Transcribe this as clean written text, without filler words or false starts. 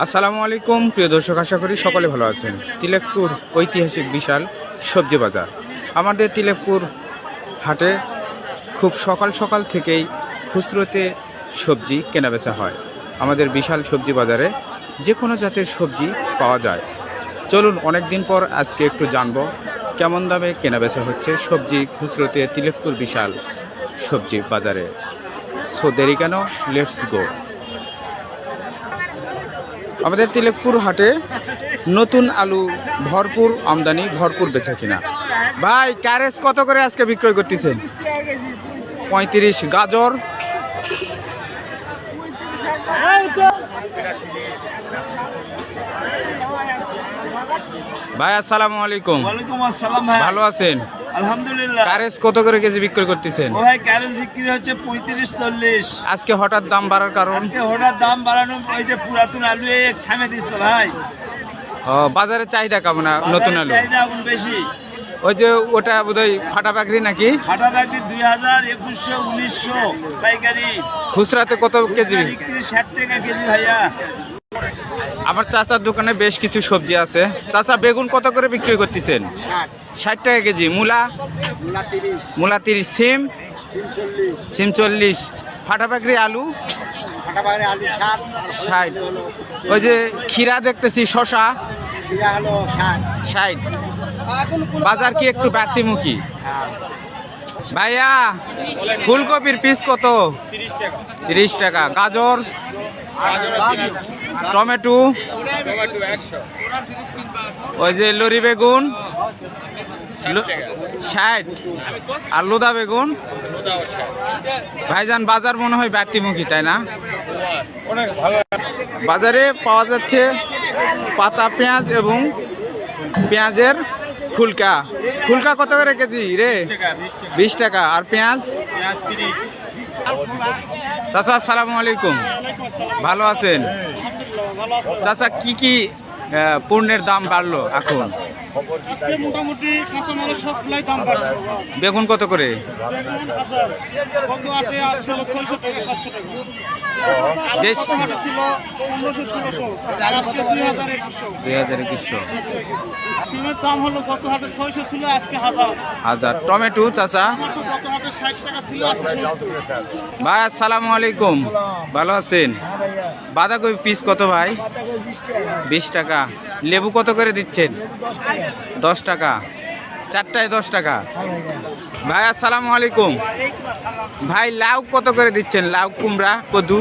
আসসালামু আলাইকুম প্রিয় দর্শক, আশা করি সকলে ভালো আছেন। তিলেকপুর ঐতিহাসিক বিশাল সবজি বাজার। আমাদের তিলেকপুর হাটে খুব সকাল সকাল থেকেই খুচরোতে সবজি কেনাবেচা হয়। আমাদের বিশাল সবজি বাজারে যে কোনো জাতের সবজি পাওয়া যায়। চলুন অনেক দিন পর আজকে একটু জানবো কেমন দামে কেনাবেচা হচ্ছে সবজি খুচরোতে তিলেকপুর বিশাল সবজি বাজারে। সো দেরি কেন, লেটস গো। আমাদের তিলেকপুর হাটে নতুন আলু ভরপুর আমদানি, ভরপুর বেচা কিনা। ভাই ক্যারেজ কত করে আজকে বিক্রয় করতেছেন? 35। গাজর ভাই আসসালামু আলাইকুম। ওয়ালাইকুম আসসালাম ভাই, ভালো আছেন? আলহামদুলিল্লাহ। ক্যারেজ কত করে কেজি বিক্রয় করতেছেন? ও ভাই ক্যারেজ বিক্রি হচ্ছে 35-40। আজকে হঠাৎ দাম বাড়ার কারণ? আজকে হঠাৎ দাম বাড়ানো, ওই যে পুরাতন আলু থামে দিছিল ভাই। বাজারে চাহিদা কেমন নতুন আলু? চাহিদা এখন বেশি। ওই যে ওটা বোধহয় ফাটা পাকড়ি নাকি? ফাটা পাকড়ি 2000, 2100, 1900 পাইকারি। খুচরাতে কত কেজি বিক্রি? 60 টাকা কেজি ভাইয়া। আমার চাচার দোকানে বেশ কিছু সবজি আছে। চাচা বেগুন কত করে বিক্রি করতেছেন? 60 টাকা কেজি। মূলা? মূলা 30। সিম? সিম 40। ফাটা পাকড়ি আলু? 60। ওই যে ক্ষীরা দেখতেছি, শশা 60। বাজার কি একটু বাড়তিমুখী? ভাইয়া ফুলকপির পিস কত? 30 টাকা। গাজর? টমেটো? ওই যে লরি বেগুন 60। আর লোদা বেগুন? ভাইজান বাজার মনে হয় বাড়তিমুখী, তাই না? বাজারে পাওয়া যাচ্ছে পাতা পেঁয়াজ এবং পেঁয়াজের ফুলকা। ফুলকা কত করে কেজি রে? 20 টাকা। আর পেঁয়াজ? চাচা আসসালামু আলাইকুম, ভালো আছেন? চাচা কি কি পণ্যের দাম বাড়লো এখন? মোটামুটি কাঁচামালের সবগুলাই দাম বাড়বে। বেগুন কত করে? 2100। সিমের দাম হলো গত হাটে 600 ছিল, আজকে 1000। টমেটো চাচা? গত হাটে 60 টাকা ছিল, ভাই আসসালামু আলাইকুম, ভালো আছেন? বাঁধাকপি পিস কত ভাই? 20 টাকা। লেবু কত করে দিচ্ছেন? 10 টাকা। চারটায় 10 টাকা। ভাই আসসালামু আলাইকুম। ভাই লাউ কত করে দিচ্ছেন? লাউ, কুমড়া, কদু?